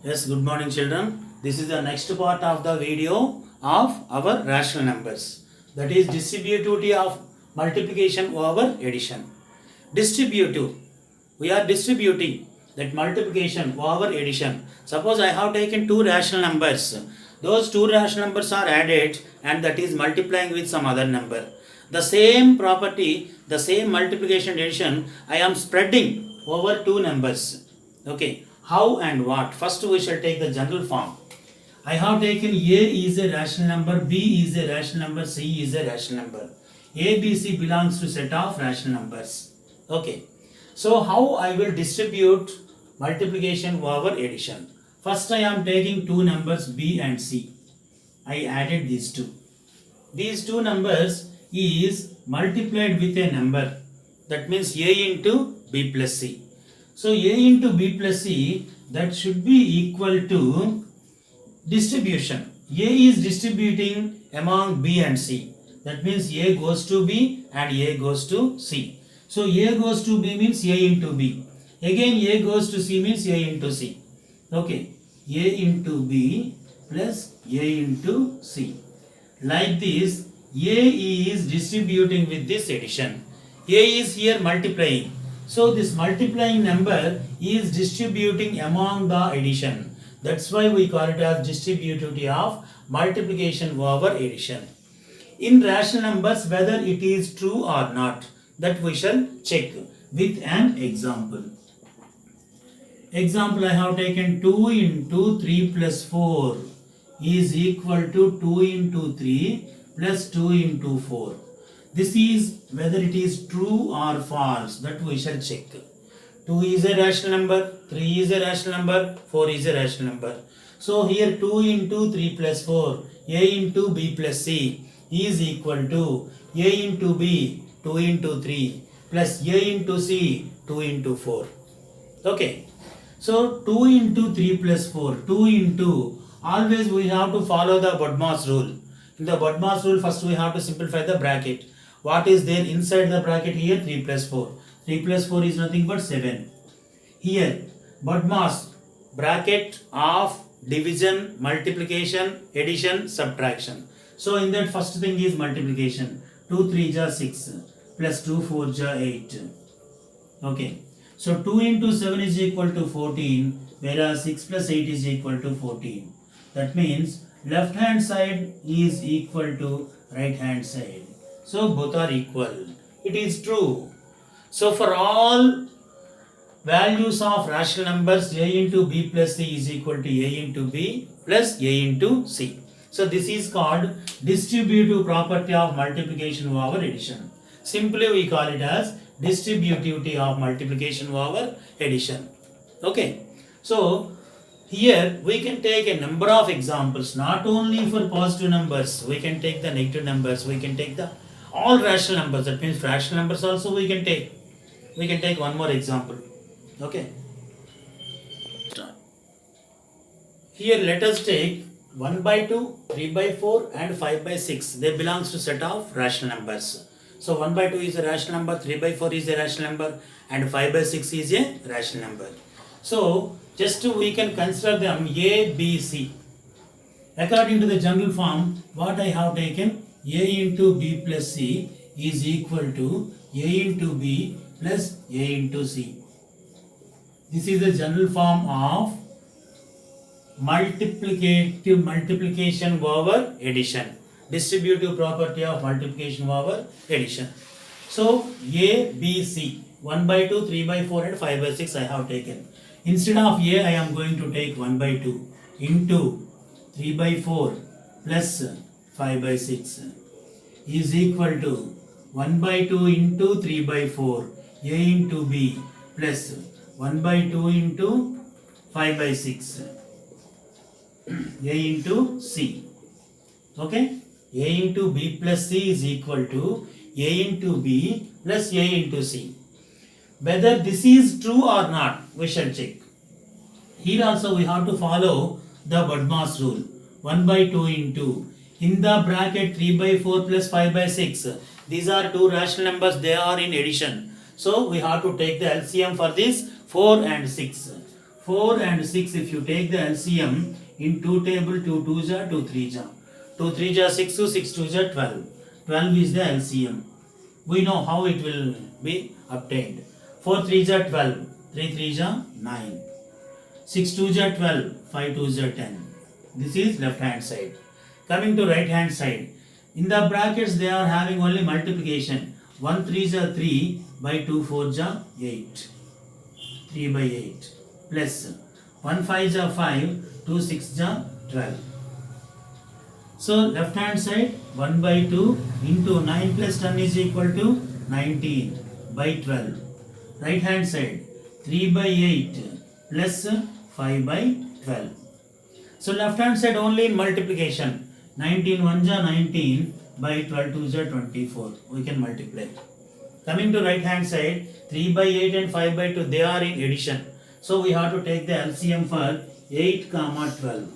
Yes, good morning children. This is the next part of the video of our rational numbers. That is distributivity of multiplication over addition. Distributive. We are distributing that multiplication over addition. Suppose I have taken two rational numbers. Those two rational numbers are added and that is multiplying with some other number. The same property, the same multiplication addition, I am spreading over two numbers. Okay, how and what? First we shall take the general form. I have taken A is a rational number, B is a rational number, C is a rational number. A, B, C belongs to set of rational numbers. Okay, so how I will distribute multiplication over addition? First I am taking two numbers B and C. I added these two. These two numbers is multiplied with a number. That means A into B plus C. So A into B plus C, that should be equal to distribution. A is distributing among B and C. That means A goes to B and A goes to C. So A goes to B means A into B. Again A goes to C means A into C. Okay. A into B plus A into C. Like this, A is distributing with this addition. A is here multiplying. So this multiplying number is distributing among the addition. That's why we call it as distributivity of multiplication over addition. In rational numbers, whether it is true or not, that we shall check with an example. Example, I have taken 2 into 3 plus 4 is equal to 2 into 3 plus 2 into 4. This is whether it is true or false, that we shall check. 2 is a rational number, 3 is a rational number, 4 is a rational number. So here 2 into 3 plus 4, A into B plus C is equal to A into B, 2 into 3 plus A into C, 2 into 4. Okay. So 2 into 3 plus 4, 2 into, always we have to follow the BODMAS rule. In the BODMAS rule, first we have to simplify the bracket. What is there inside the bracket here? 3 plus 4. 3 plus 4 is nothing but 7. Here, BODMAS, bracket of division, multiplication, addition, subtraction. So in that first thing is multiplication. 2 3 ja 6 plus 2 4 ja 8. Okay. So 2 into 7 is equal to 14, whereas 6 plus 8 is equal to 14. That means left hand side is equal to right hand side. So both are equal. It is true. So for all values of rational numbers, A into B plus C is equal to A into B plus A into C. So this is called distributive property of multiplication over addition. Simply we call it as distributivity of multiplication over addition. Okay. So here we can take a number of examples, not only for positive numbers, we can take the negative numbers, we can take the all rational numbers, that means fractional numbers also we can take. We can take one more example. Okay. Start. Here let us take 1 by 2, 3 by 4 and 5 by 6. They belongs to set of rational numbers. So 1 by 2 is a rational number, 3 by 4 is a rational number and 5 by 6 is a rational number. So just we can consider them A, B, C. According to the general form, what I have taken, A into B plus C is equal to A into B plus A into C. This is the general form of multiplication over addition. Distributive property of multiplication over addition. So A, B, C, 1 by 2, 3 by 4 and 5 by 6 I have taken. Instead of A, I am going to take 1 by 2 into 3 by 4 plus 5 by 6 is equal to 1 by 2 into 3 by 4 A into B plus 1 by 2 into 5 by 6 A into C. Okay. A into B plus C is equal to A into B plus A into C. Whether this is true or not, we shall check. Here also we have to follow the BODMAS rule. 1 by 2 into, in the bracket 3 by 4 plus 5 by 6. These are two rational numbers, they are in addition. So we have to take the LCM for this 4 and 6. 4 and 6, if you take the LCM in 2 table, 2 2s are 2 3s are. 2 3s are 6, 6 2s are 12. 12 is the LCM. We know how it will be obtained. 4 3s are 12, 3 3s are 9. 6 2s are 12, 5 2s are 10. This is left hand side. Coming to right hand side. In the brackets they are having only multiplication. 1 3s are 3 by 2 4s are 8. 3 by 8 plus 1 5s are 5, 2 6s are 12. So left hand side 1 by 2 into 9 plus 10 is equal to 19 by 12. Right hand side 3 by 8 plus 5 by 12. So left hand side only in multiplication. 19 1s are 19 by 12 2s are 24. We can multiply. Coming to right hand side 3 by 8 and 5 by 2, they are in addition. So we have to take the LCM for 8 comma 12.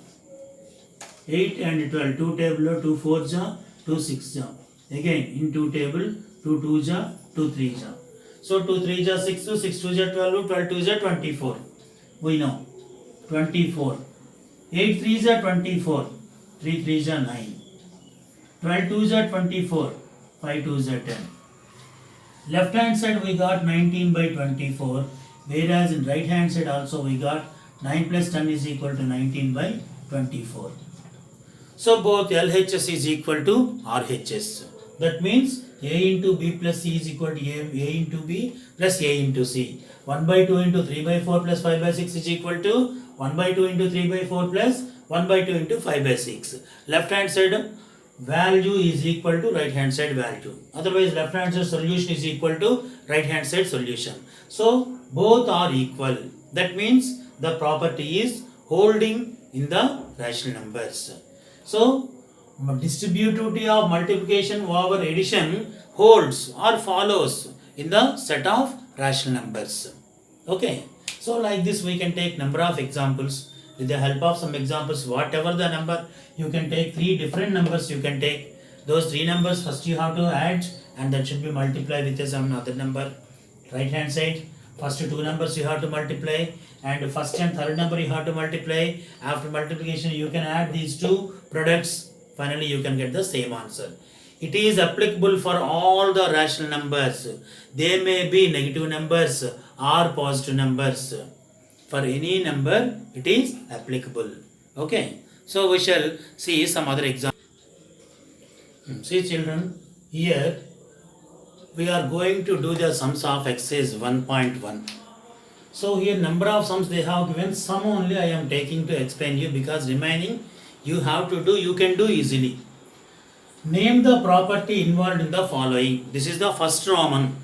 8 and 12, 2 table, 2 4s are 2 6s are. Again in 2 table, 2 2s are 2 3s are. So 2 3s are 6, 6 2s are 12, 12 2s are 24. We know 24. 8 3s are 24, 3 3s are 9. 12 2s are 24, 5 2s are 10. Left hand side we got 19 by 24, whereas in right hand side also we got 9 plus 10 is equal to 19 by 24. So both LHS is equal to RHS. That means A into B plus C is equal to A into B plus A into C. 1 by 2 into 3 by 4 plus 5 by 6 is equal to 1 by 2 into 3 by 4 plus 1 by 2 into 5 by 6. Left hand side value is equal to right hand side value. Otherwise left hand side solution is equal to right hand side solution. So both are equal. That means the property is holding in the rational numbers. So distributivity of multiplication over addition holds or follows in the set of rational numbers. Okay. So like this we can take number of examples. With the help of some examples, whatever the number, you can take 3 different numbers. You can take those 3 numbers. First you have to add and that should be multiplied with some other number. Right hand side, first 2 numbers you have to multiply and first and third number you have to multiply. After multiplication you can add these 2 products. Finally you can get the same answer. It is applicable for all the rational numbers. They may be negative numbers or positive numbers. For any number it is applicable. Okay. So we shall see some other example. See children, here we are going to do the sums of exercise 1.1. So here number of sums they have given, some only I am taking to explain you because remaining you have to do, you can do easily. Name the property involved in the following. This is the first Roman.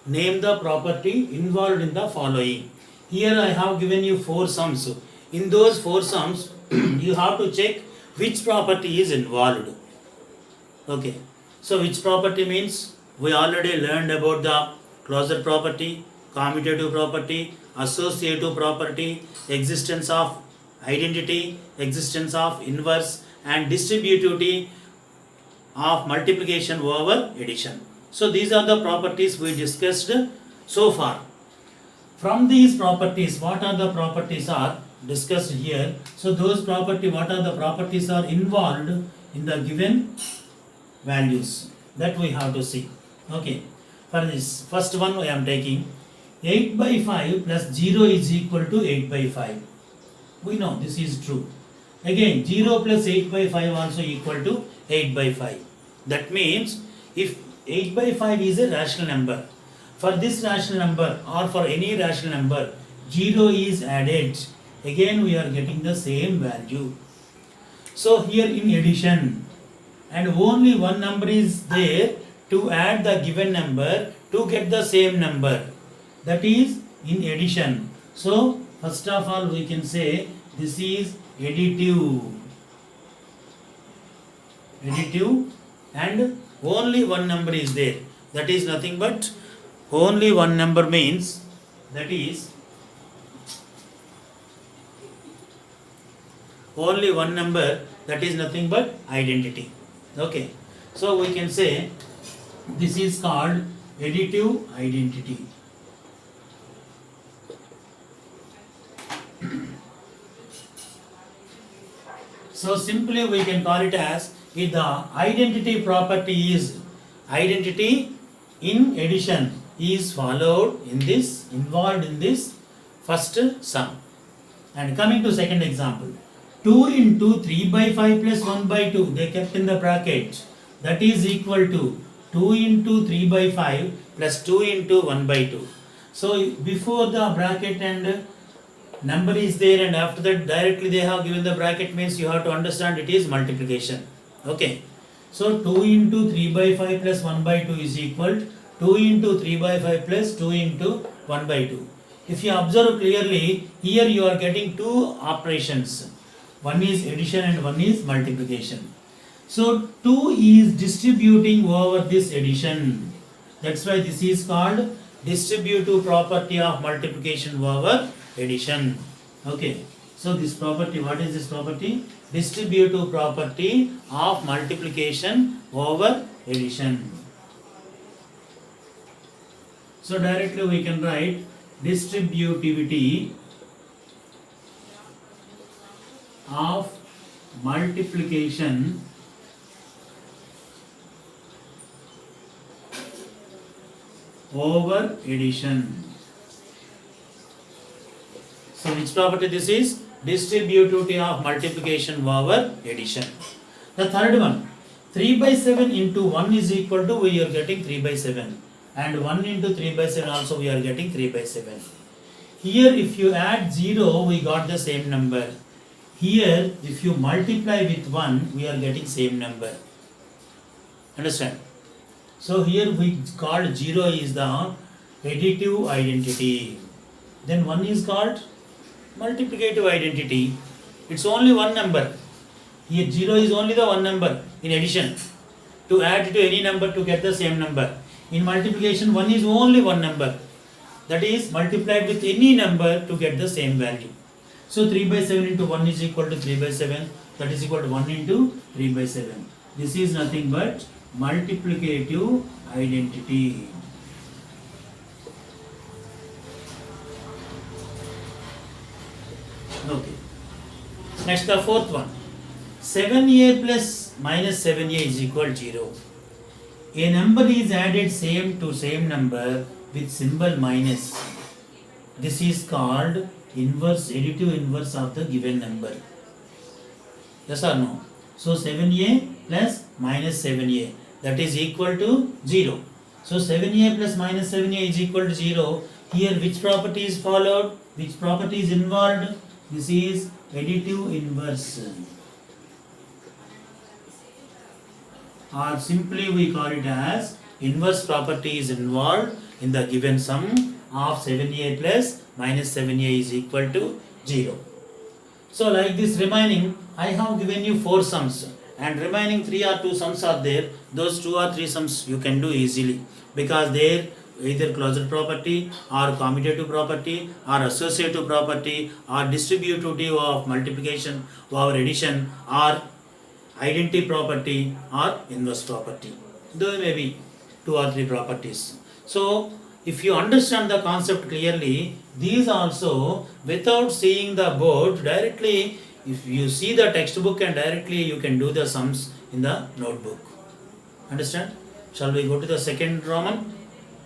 Name the property involved in the following. Here I have given you 4 sums. In those 4 sums, you have to check which property is involved. Okay. So which property means we already learned about the closure property, commutative property, associative property, existence of identity, existence of inverse and distributivity of multiplication over addition. So these are the properties we discussed so far. From these properties, what are the properties are discussed here. So those property, what are the properties are involved in the given values, that we have to see. Okay. For this first one I am taking 8 by 5 plus 0 is equal to 8 by 5. We know this is true. Again 0 plus 8 by 5 also equal to 8 by 5. That means if 8 by 5 is a rational number, for this rational number or for any rational number 0 is added, again we are getting the same value. So here in addition, and only one number is there to add the given number to get the same number, that is in addition. So first of all we can say this is additive, and only one number is there, that is nothing but only one number means that is only one number, that is nothing but identity. Okay. So we can say this is called additive identity. So simply we can call it as if the identity property is identity in addition is followed in this, involved in this first sum. And coming to second example, 2 into 3 by 5 plus 1 by 2, they kept in the bracket, that is equal to 2 into 3 by 5 plus 2 into 1 by 2. So before the bracket and number is there, and after that directly they have given the bracket, means you have to understand it is multiplication. Okay. So 2 into 3 by 5 plus 1 by 2 is equal to 2 into 3 by 5 plus 2 into 1 by 2. If you observe clearly, here you are getting two operations. One is addition and one is multiplication. So 2 is distributing over this addition. That's why this is called distributive property of multiplication over addition. Okay. So this property, what is this property? Distributive property of multiplication over addition. So directly we can write distributivity of multiplication over addition. So which property this is? Distributivity of multiplication over addition. The third one, 3 by 7 into 1 is equal to, we are getting 3 by 7. And 1 into 3 by 7 also we are getting 3 by 7. Here if you add 0, we got the same number. Here if you multiply with 1, we are getting same number. Understand? So here we called 0 is the additive identity. Then 1 is called multiplicative identity. It's only one number. Here 0 is only the one number in addition. To add to any number to get the same number. In multiplication 1 is only one number. That is multiplied with any number to get the same value. So 3 by 7 into 1 is equal to 3 by 7. That is equal to 1 into 3 by 7. This is nothing but multiplicative identity. Okay. Next the fourth one. 7a plus minus 7a is equal to 0. A number is added same to same number with symbol minus. This is called inverse, additive inverse of the given number. Yes or no? So 7a plus minus 7a, that is equal to 0. So 7a plus minus 7a is equal to 0. Here which property is followed? Which property is involved? This is additive inverse. Or simply we call it as inverse property is involved in the given sum of 7a plus minus 7a is equal to 0. So like this remaining, I have given you 4 sums and remaining 3 or 2 sums are there. Those 2 or 3 sums you can do easily because they either closure property or commutative property or associative property or distributive of multiplication over addition or identity property or inverse property. There may be 2 or 3 properties. So if you understand the concept clearly, these also without seeing the board directly, if you see the textbook and directly you can do the sums in the notebook. Understand? Shall we go to the second Roman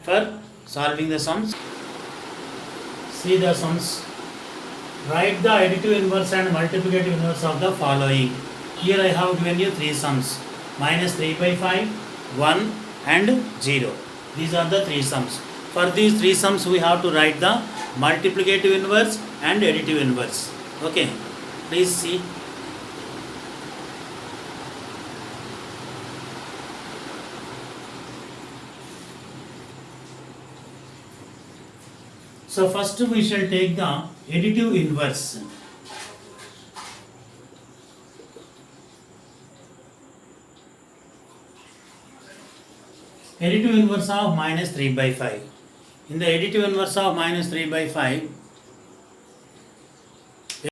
for solving the sums? See the sums. Write the additive inverse and multiplicative inverse of the following. Here I have given you 3 sums. Minus 3 by 5, 1 and 0. These are the 3 sums. For these 3 sums we have to write the multiplicative inverse and additive inverse. Okay. Please see. So first we shall take the additive inverse. Additive inverse of minus 3 by 5. In the additive inverse of minus 3 by 5,